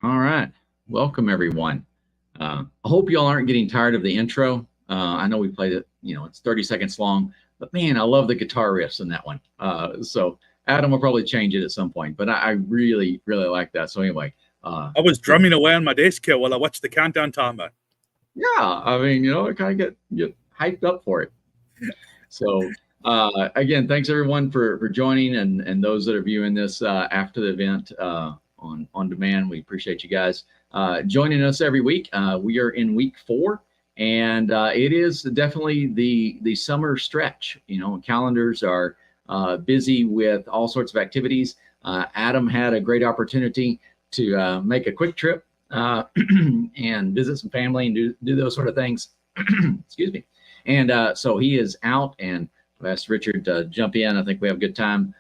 All right. Welcome, everyone. I hope y'all aren't getting tired of the intro. I know we played it, it's 30 seconds long, but man, I love the guitar riffs in that one. So Adam will probably change it at some point, but I really, really like that. So anyway, I was drumming away on my desk here while I watched the countdown timer. yeah, I mean, I kind of get hyped up for it. So again, thanks everyone for joining, and those that are viewing this after the event on demand. We appreciate you guys joining us every week. We are in week 4, and it is definitely the summer stretch. Calendars are busy with all sorts of activities. Adam had a great opportunity to make a quick trip and visit some family and do those sort of things. Excuse me. And so he is out, and I've asked Richard to jump in. I think we have a good time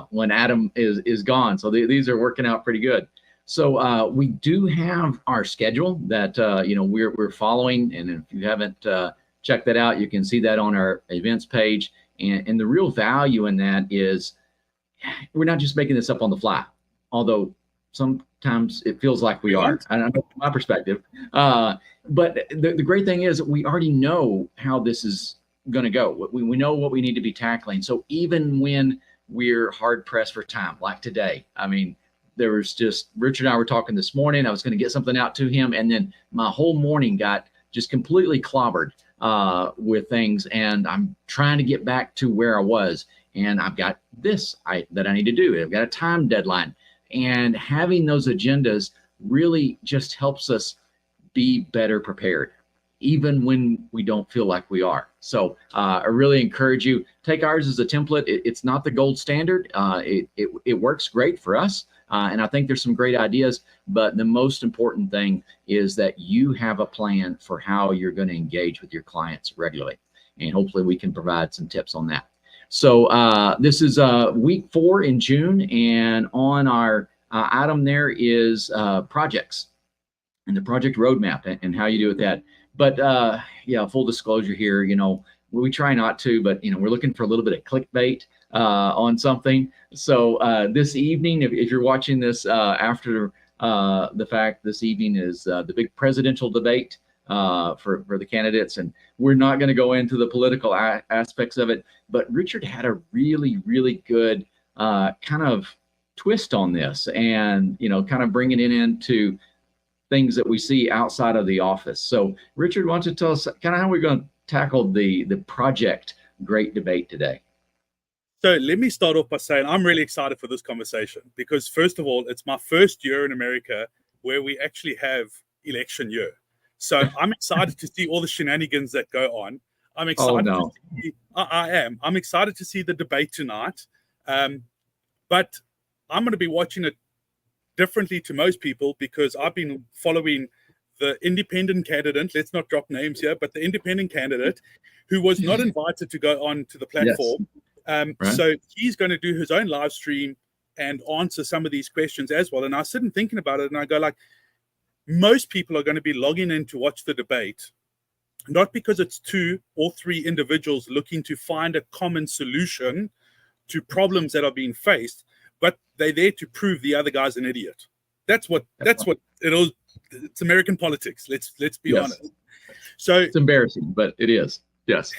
when Adam is gone. So these are working out pretty good. So we do have our schedule that we're following, and if you haven't checked that out, you can see that on our events page. And the real value in that is we're not just making this up on the fly, although sometimes it feels like we are. I don't know from my perspective. But the great thing is we already know how this is going to go. We know what we need to be tackling. So even when we're hard pressed for time, like today, I mean, there was just Richard and I were talking this morning. I was going to get something out to him, and then my whole morning got just completely clobbered with things. And I'm trying to get back to where I was, and I've got this that I need to do. I've got a time deadline, and having those agendas really just helps us be better prepared, even when we don't feel like we are. So I really encourage you, take ours as a template. It's not the gold standard. It works great for us. And I think there's some great ideas, but the most important thing is that you have a plan for how you're going to engage with your clients regularly. And hopefully we can provide some tips on that. So this is week 4 in June, and on our item there is projects and the project roadmap and how you do with that. But yeah, full disclosure here, we try not to, but we're looking for a little bit of clickbait on something. So this evening, if you're watching this after the fact, this evening is the big presidential debate for the candidates, and we're not going to go into the political aspects of it. But Richard had a really, really good kind of twist on this, and kind of bringing it into things that we see outside of the office. So Richard, why don't you tell us kind of how we're going to tackle the project great debate today? So let me start off by saying I'm really excited for this conversation because, first of all, it's my first year in America where we actually have election year. So I'm excited to see all the shenanigans that go on. I'm excited. Oh, no. I am. I'm excited to see the debate tonight. But I'm going to be watching it differently to most people because I've been following the independent candidate, let's not drop names here, but the independent candidate who was not invited to go on to the platform. Yes. Right. So he's going to do his own live stream and answer some of these questions as well. And I was sitting thinking about it, and I go like, most people are going to be logging in to watch the debate, not because it's 2 or 3 individuals looking to find a common solution to problems that are being faced, but they're there to prove the other guy's an idiot. That's what it is. It's American politics. Let's be honest. So it's embarrassing, but it is. Yes.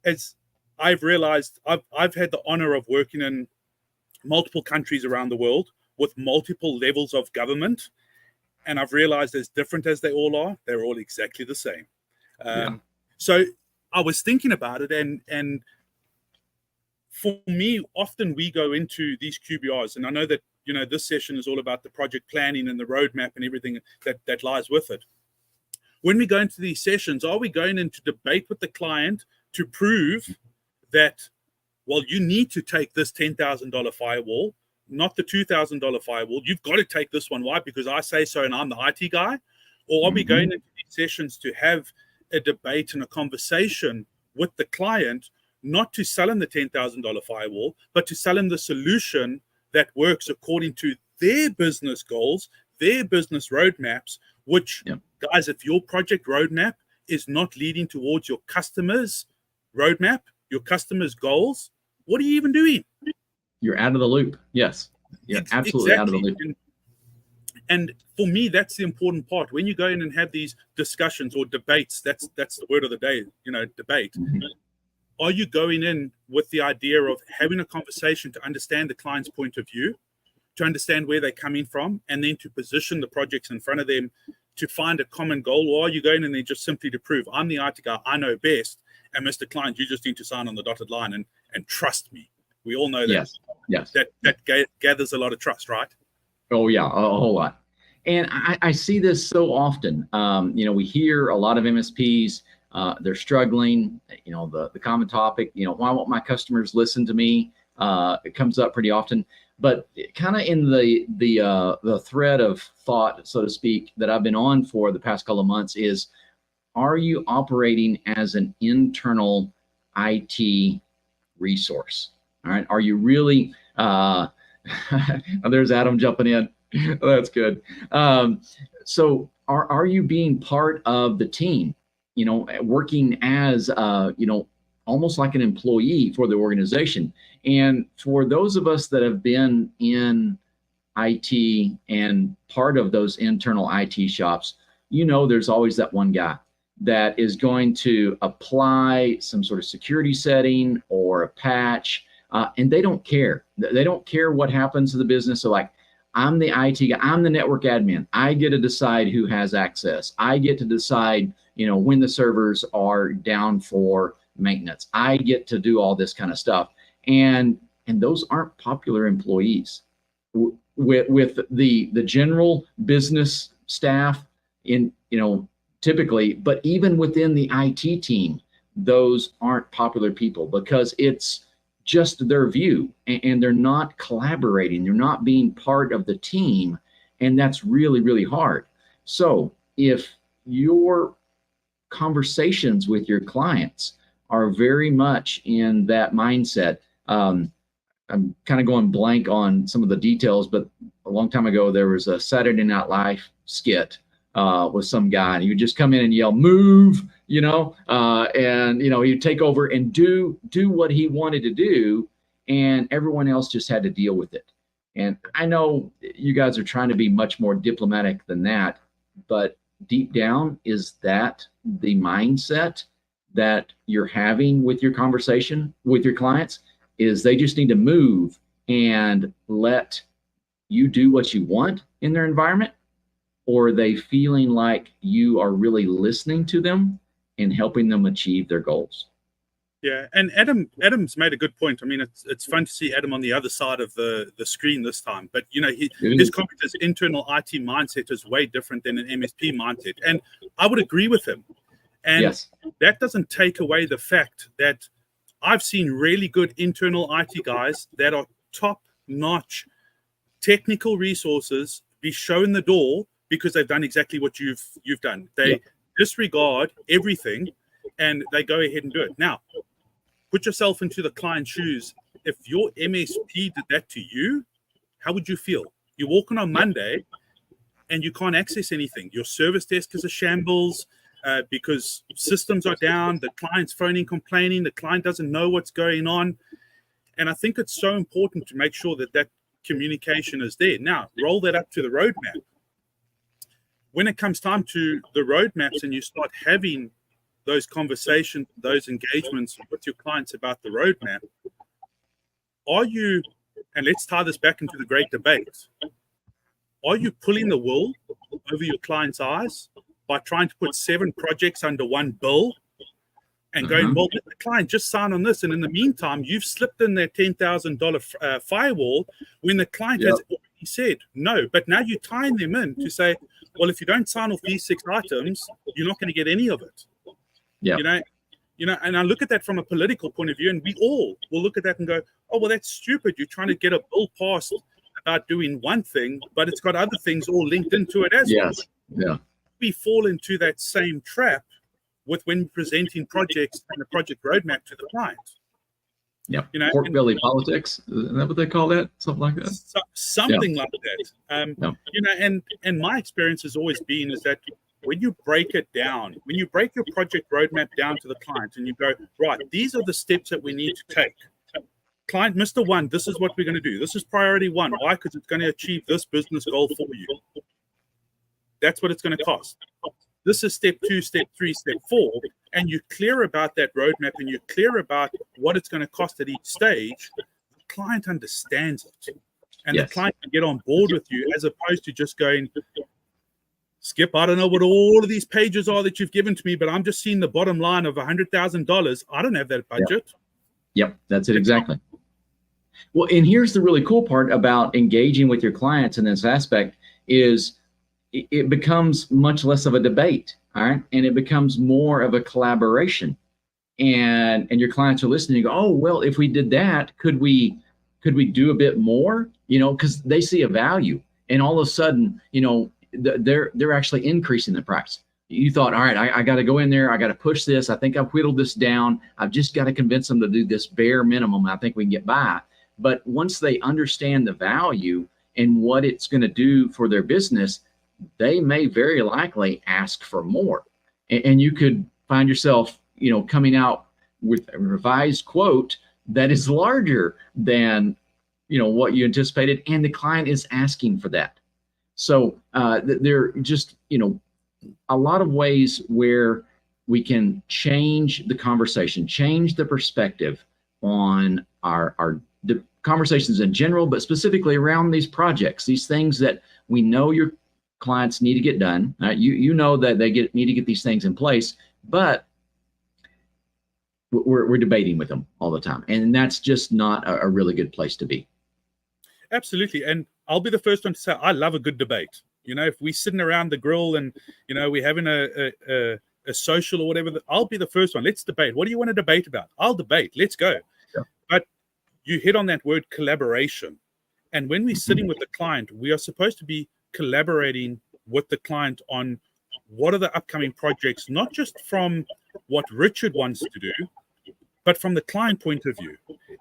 As I've realized, I've had the honor of working in multiple countries around the world with multiple levels of government, and I've realized as different as they all are, they're all exactly the same. So I was thinking about it, and for me, often we go into these QBRs, and I know that this session is all about the project planning and the roadmap and everything that lies with it. When we go into these sessions, are we going into debate with the client to prove that, well, you need to take this $10,000 firewall, not the $2,000 firewall. You've got to take this one. Why? Because I say so and I'm the IT guy. Or are we going into these sessions to have a debate and a conversation with the client, not to sell him the $10,000 firewall, but to sell him the solution that works according to their business goals, their business roadmaps, which, guys, if your project roadmap is not leading towards your customers' roadmap, your customers' goals, what are you even doing? You're out of the loop. Yes. You're absolutely out of the loop. And for me, that's the important part. When you go in and have these discussions or debates, that's the word of the day, debate. Mhm. Are you going in with the idea of having a conversation to understand the client's point of view, to understand where they're coming from, and then to position the projects in front of them to find a common goal? Or are you going in there just simply to prove I'm the IT guy, I know best, and Mr. Client, you just need to sign on the dotted line and trust me? We all know that. Yes. That gathers a lot of trust, right? Oh yeah, a whole lot. And I see this so often. We hear a lot of MSPs, they're struggling. The common topic, why won't my customers listen to me? It comes up pretty often. But kind of in the thread of thought, so to speak, that I've been on for the past couple of months is, are you operating as an internal IT resource? All right. Are you really? There's Adam jumping in. That's good. So are you being part of the team? Working as almost like an employee for the organization. And for those of us that have been in IT and part of those internal IT shops, there's always that one guy that is going to apply some sort of security setting or a patch, and they don't care. They don't care what happens to the business. So like, I'm the IT guy, I'm the network admin. I get to decide who has access. I get to decide, when the servers are down for maintenance. I get to do all this kind of stuff. And those aren't popular employees with the general business staff in, typically, but even within the IT team, those aren't popular people because it's just their view and they're not collaborating. They're not being part of the team. And that's really, really hard. So if your conversations with your clients are very much in that mindset, I'm kind of going blank on some of the details, but a long time ago, there was a Saturday Night Live skit with some guy, and he would just come in and yell, "Move," and he'd take over and do what he wanted to do, and everyone else just had to deal with it. And I know you guys are trying to be much more diplomatic than that, but deep down, is that the mindset that you're having with your conversation with your clients? Is they just need to move and let you do what you want in their environment? Or are they feeling like you are really listening to them and helping them achieve their goals? Yeah, and Adam's made a good point. I mean, it's fun to see Adam on the other side of the screen this time. But his comment is internal IT mindset is way different than an MSP mindset, and I would agree with him. And yes, that doesn't take away the fact that I've seen really good internal IT guys that are top-notch technical resources be shown the door because they've done exactly what you've done. They disregard everything and they go ahead and do it. Now, put yourself into the client's shoes. If your MSP did that to you, how would you feel? You're walking on Monday and you can't access anything. Your service desk is a shambles because systems are down. The client's phoning, complaining. The client doesn't know what's going on. And I think it's so important to make sure that communication is there. Now, roll that up to the roadmap. When it comes time to the roadmaps and you start having those conversations, those engagements with your clients about the roadmap, are you, and let's tie this back into the great debate, are you pulling the wool over your client's eyes by trying to put 7 projects under one bill and going, well, let the client just sign on this, and in the meantime, you've slipped in their $10,000 firewall when the client has already said no, but now you're tying them in to say, well, if you don't sign off these 6 items, you're not going to get any of it. And I look at that from a political point of view, and we all will look at that and go, oh, well, that's stupid. You're trying to get a bill passed about doing one thing, but it's got other things all linked into it as well. Yeah. We fall into that same trap with when presenting projects and a project roadmap to the client. Yeah, pork belly politics. Is that what they call that? Something like that. Something like that. And my experience has always been is that when you break it down, when you break your project roadmap down to the client and you go, right, these are the steps that we need to take. Client, Mr. 1, this is what we're going to do. This is priority 1. Why? Because it's going to achieve this business goal for you. That's what it's going to cost. This is step 2, step 3, step 4, and you're clear about that roadmap and you're clear about what it's going to cost at each stage. The client understands it, and Yes. the client can get on board with you, as opposed to just going, Skip, I don't know what all of these pages are that you've given to me, but I'm just seeing the bottom line of $100,000. I don't have that budget. Yep, that's it exactly. Well, and here's the really cool part about engaging with your clients in this aspect is it becomes much less of a debate, all right? And it becomes more of a collaboration. And your clients are listening and go, oh, well, if we did that, could we do a bit more? You know, because they see a value, and all of a sudden, you know, they're actually increasing the price. You thought, all right, I got to go in there. I got to push this. I think I've whittled this down. I've just got to convince them to do this bare minimum. I think we can get by. But once they understand the value and what it's going to do for their business, they may very likely ask for more. And you could find yourself, you know, coming out with a revised quote that is larger than, you know, what you anticipated. And the client is asking for that. So there are just, you know, a lot of ways where we can change the conversation, change the perspective on the conversations in general, but specifically around these projects, these things that we know your clients need to get done. You know that they need to get these things in place, but we're debating with them all the time, and that's just not a really good place to be. Absolutely. And I'll be the first one to say, I love a good debate. You know, if we're sitting around the grill and, you know, we're having a social or whatever, I'll be the first one. Let's debate. What do you want to debate about? I'll debate. Let's go. Yeah. But you hit on that word collaboration. And when we're sitting with the client, we are supposed to be collaborating with the client on what are the upcoming projects, not just from what Richard wants to do, but from the client point of view.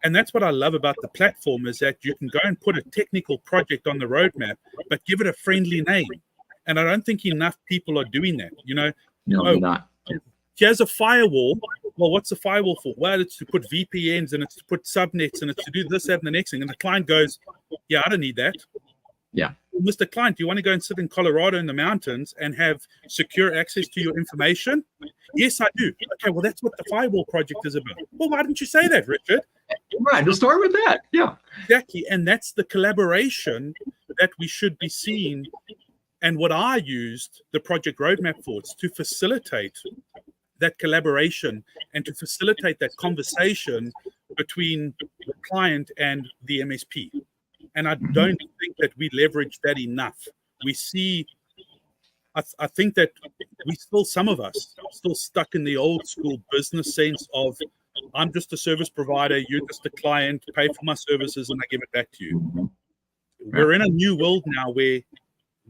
And that's what I love about the platform, is that you can go and put a technical project on the roadmap, but give it a friendly name. And I don't think enough people are doing that. You know, No, not. Here's a firewall. Well, what's the firewall for? Well, it's to put VPNs and it's to put subnets and it's to do this, that, and the next thing. And the client goes, yeah, I don't need that. Yeah. Mr. Client, do you want to go and sit in Colorado in the mountains and have secure access to your information? Yes, I do. Okay, well, that's what the firewall project is about. Well, why didn't you say that, Richard? Right, to start with that. Yeah. Exactly. And that's the collaboration that we should be seeing. And what I used the project roadmap for is to facilitate that collaboration and to facilitate that conversation between the client and the MSP. And I don't think that we leverage that enough. We see, I think that some of us still stuck in the old school business sense of, I'm just a service provider, you're just a client, pay for my services and I give it back to you. We're in a new world now where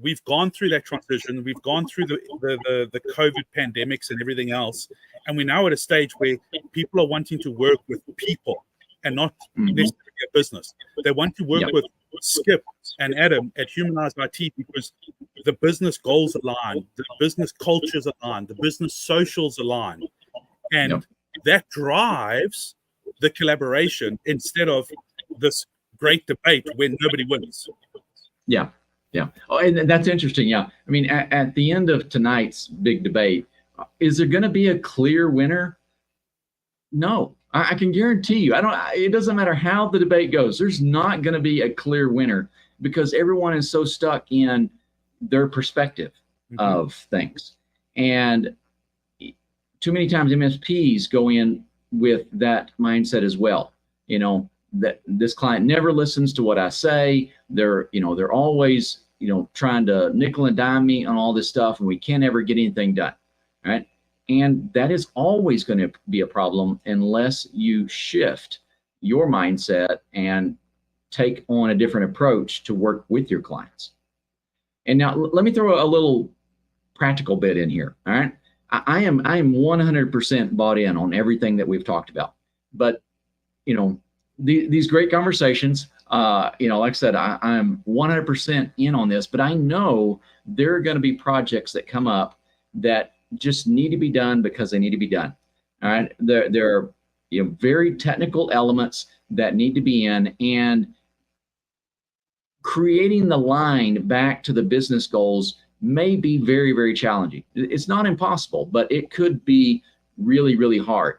we've gone through that transition. We've gone through the COVID pandemics and everything else. And we're now at a stage where people are wanting to work with people and not necessarily a business. They want to work with Skip and Adam at Humanized IT because the business goals align, the business cultures align, the business socials align. And that drives the collaboration instead of this great debate when nobody wins. Yeah. Yeah. Oh, and that's interesting. Yeah. I mean, at the end of tonight's big debate, is there going to be a clear winner? No, I can guarantee you. It doesn't matter how the debate goes. There's not going to be a clear winner because everyone is so stuck in their perspective of things. And too many times MSPs go in with that mindset as well. You know, that this client never listens to what I say. They're always, trying to nickel and dime me on all this stuff, and we can't ever get anything done. Right. And that is always going to be a problem unless you shift your mindset and take on a different approach to work with your clients. And now let me throw a little practical bit in here. All right. I am 100% bought in on everything that we've talked about, but these great conversations, like I said, I'm 100% in on this, but I know there are going to be projects that come up that just need to be done because they need to be done. All right. There are very technical elements that need to be in, and creating the line back to the business goals may be very, very challenging. It's not impossible, but it could be really, really hard.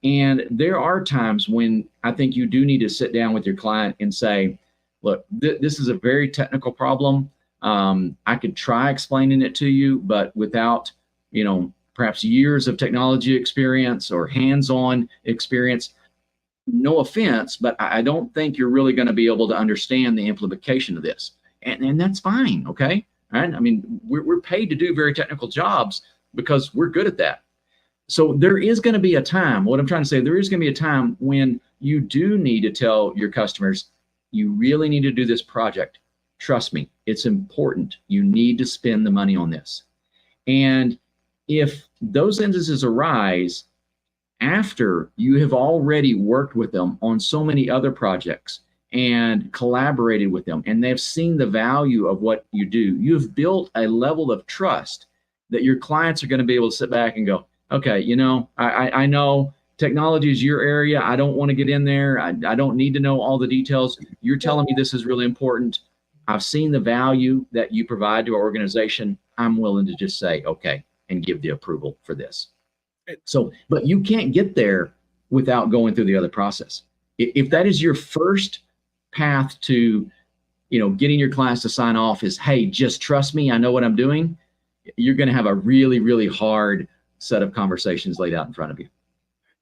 And there are times when I think you do need to sit down with your client and say, look, this is a very technical problem. I could try explaining it to you, but without, perhaps years of technology experience or hands-on experience, no offense, but I don't think you're really going to be able to understand the implication of this. And that's fine, okay? All right? I mean, we're paid to do very technical jobs because we're good at that. So there is going to be a time, what I'm trying to say, there is going to be a time when you do need to tell your customers, you really need to do this project. Trust me, it's important. You need to spend the money on this. And if those instances arise after you have already worked with them on so many other projects and collaborated with them, and they've seen the value of what you do, you've built a level of trust that your clients are going to be able to sit back and go, okay, I know technology is your area. I don't want to get in there. I don't need to know all the details. You're telling me this is really important. I've seen the value that you provide to our organization. I'm willing to just say, okay, and give the approval for this. So, but you can't get there without going through the other process. If that is your first path to, getting your clients to sign off is, hey, just trust me, I know what I'm doing, you're going to have a really, really hard set of conversations laid out in front of you.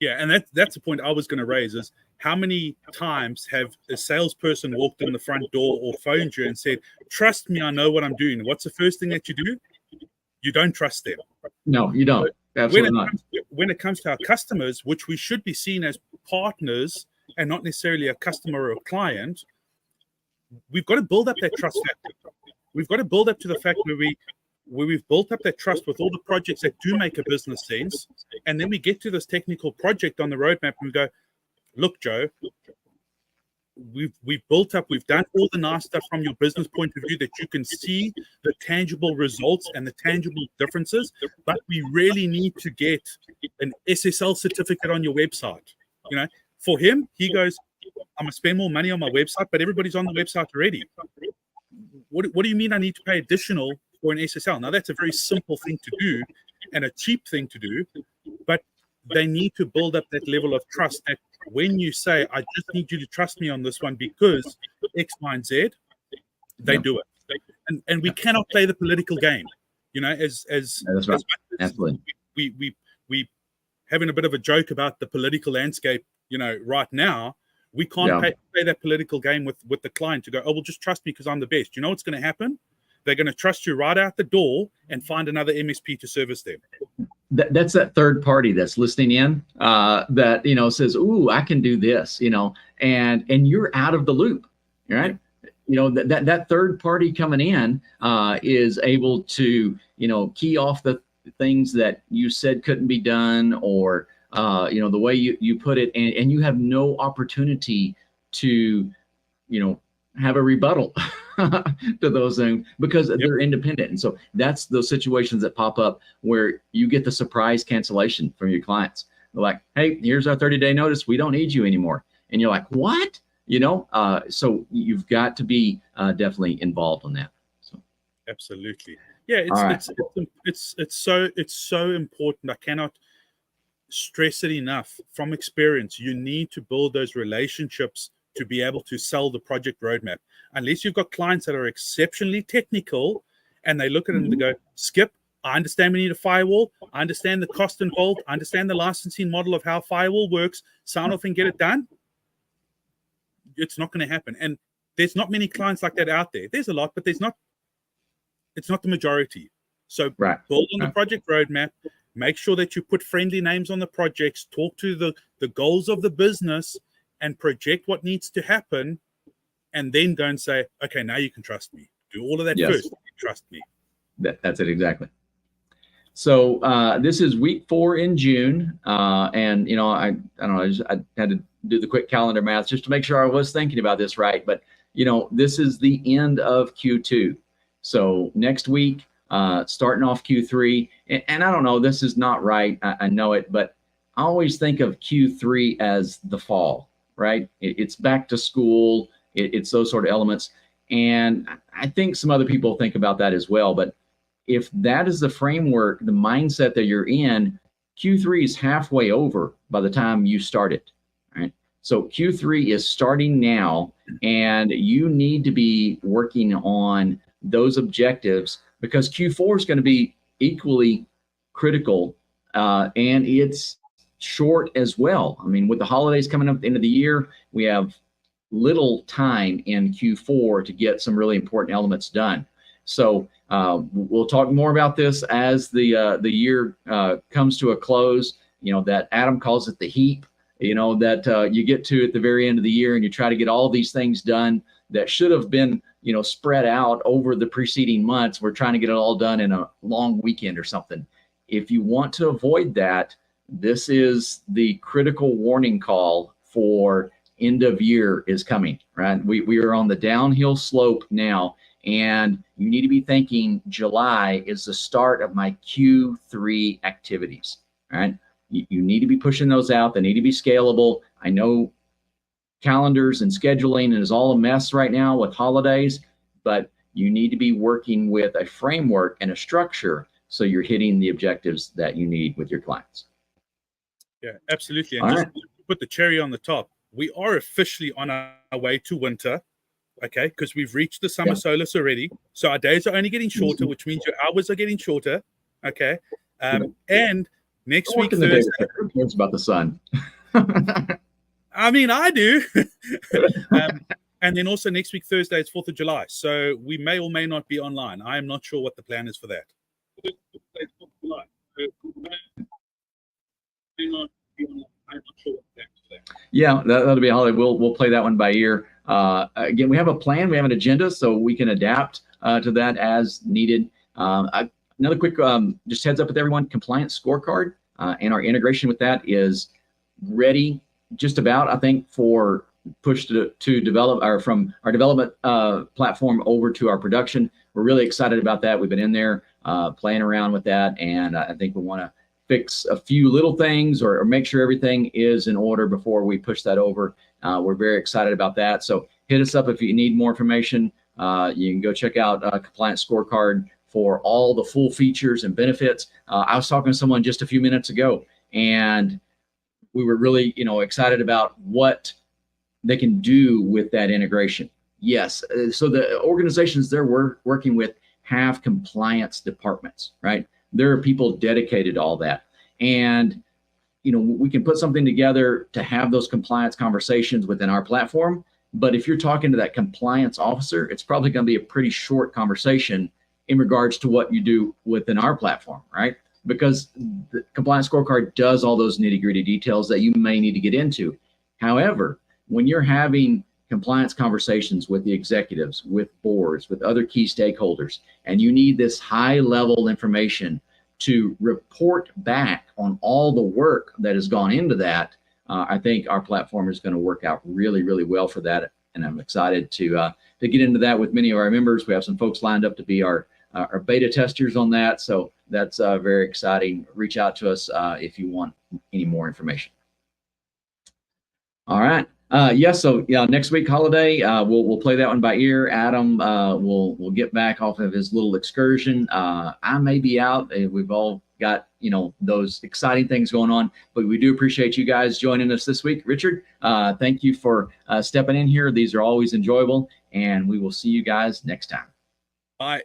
Yeah, and that's the point I was going to raise is how many times have a salesperson walked in the front door or phoned you and said, trust me, I know what I'm doing. What's the first thing that you do? You don't trust them. No, you don't. Absolutely not. When it comes to our customers, which we should be seen as partners and not necessarily a customer or a client, we've got to build up that trust factor. We've got to build up to the fact where we've built up that trust with all the projects that do make a business sense. And then we get to this technical project on the roadmap and we go, look, Joe, we've built up, we've done all the nice stuff from your business point of view that you can see the tangible results and the tangible differences, but we really need to get an SSL certificate on your website. For him, he goes, I'm going to spend more money on my website, but everybody's on the website already. What do you mean I need to pay additional for an SSL? Now, that's a very simple thing to do and a cheap thing to do, but they need to build up that level of trust that when you say, I just need you to trust me on this one because X, Y, and Z, they do it. And we cannot play the political game, as that's right. Absolutely. We having a bit of a joke about the political landscape, right now. We can't play that political game with the client to go, oh, well, just trust me because I'm the best. You know what's going to happen? They're going to trust you right out the door and find another MSP to service them. That's that third party that's listening in that, says, ooh, I can do this, and you're out of the loop, right? That third party coming in is able to, key off the things that you said couldn't be done or, the way you put it, and you have no opportunity to, have a rebuttal to those things because they're independent. And so that's those situations that pop up where you get the surprise cancellation from your clients. They're like, hey, here's our 30-day notice. We don't need you anymore. And you're like, what? So you've got to be definitely involved in that. So absolutely. Yeah, it's so important. I cannot stress it enough. From experience, you need to build those relationships to be able to sell the project roadmap. Unless you've got clients that are exceptionally technical and they look at it and they go, Skip, I understand we need a firewall. I understand the cost involved. I understand the licensing model of how firewall works. Sign off and get it done. It's not going to happen. And there's not many clients like that out there. There's a lot, but it's not the majority. So build on the project roadmap. Make sure that you put friendly names on the projects. Talk to the goals of the business and project what needs to happen, and then go and say, okay, now you can trust me. Do all of that first. Trust me. That's it, exactly. So this is week 4 in June, and I don't know. I had to do the quick calendar math just to make sure I was thinking about this right. But this is the end of Q2. So next week, starting off Q3, and I don't know. This is not right. I know it, but I always think of Q3 as the fall. Right? It's back to school. It's those sort of elements. And I think some other people think about that as well. But if that is the framework, the mindset that you're in, Q3 is halfway over by the time you start it, right? So Q3 is starting now, and you need to be working on those objectives because Q4 is going to be equally critical, and it's short as well. I mean, with the holidays coming up at the end of the year, we have little time in Q4 to get some really important elements done. So we'll talk more about this as the year comes to a close. You know, that Adam calls it the heap, you know, that you get to at the very end of the year and you try to get all these things done that should have been, you know, spread out over the preceding months. We're trying to get it all done in a long weekend or something. If you want to avoid that, this is the critical warning call for end of year is coming, right? We are on the downhill slope now, and you need to be thinking July is the start of my Q3 activities, right? You need to be pushing those out. They need to be scalable. I know calendars and scheduling is all a mess right now with holidays, but you need to be working with a framework and a structure so you're hitting the objectives that you need with your clients. Yeah, absolutely. And just to put the cherry on the top, we are officially on our way to winter, okay, because we've reached the summer solstice already. So our days are only getting shorter, which means your hours are getting shorter, okay? And next week, Thursday... Who cares about the sun? I mean, I do. And then also next week, Thursday, it's 4th of July. So we may or may not be online. I am not sure what the plan is for that. It's 4th of July. I'm not sure what the plan is for that. Yeah, that'll be a holiday. We'll play that one by ear. Again, we have a plan. We have an agenda, so we can adapt to that as needed. Another quick just heads up with everyone, compliance scorecard and our integration with that is ready just about, I think, for push to develop or from our development platform over to our production. We're really excited about that. We've been in there playing around with that, and I think we want to fix a few little things or make sure everything is in order before we push that over. We're very excited about that. So hit us up if you need more information. You can go check out Compliance Scorecard for all the full features and benefits. I was talking to someone just a few minutes ago, and we were really, excited about what they can do with that integration. Yes, so the organizations they're working with have compliance departments, right? There are people dedicated to all that. And, we can put something together to have those compliance conversations within our platform. But if you're talking to that compliance officer, it's probably going to be a pretty short conversation in regards to what you do within our platform, right? Because the Compliance Scorecard does all those nitty-gritty details that you may need to get into. However, when you're having compliance conversations with the executives, with boards, with other key stakeholders, and you need this high-level information to report back on all the work that has gone into that, I think our platform is going to work out really, really well for that. And I'm excited to get into that with many of our members. We have some folks lined up to be our beta testers on that. So that's very exciting. Reach out to us if you want any more information. All right. So next week holiday, we'll play that one by ear. Adam will get back off of his little excursion. I may be out. We've all got those exciting things going on, but we do appreciate you guys joining us this week. Richard, thank you for stepping in here. These are always enjoyable, and we will see you guys next time. Bye.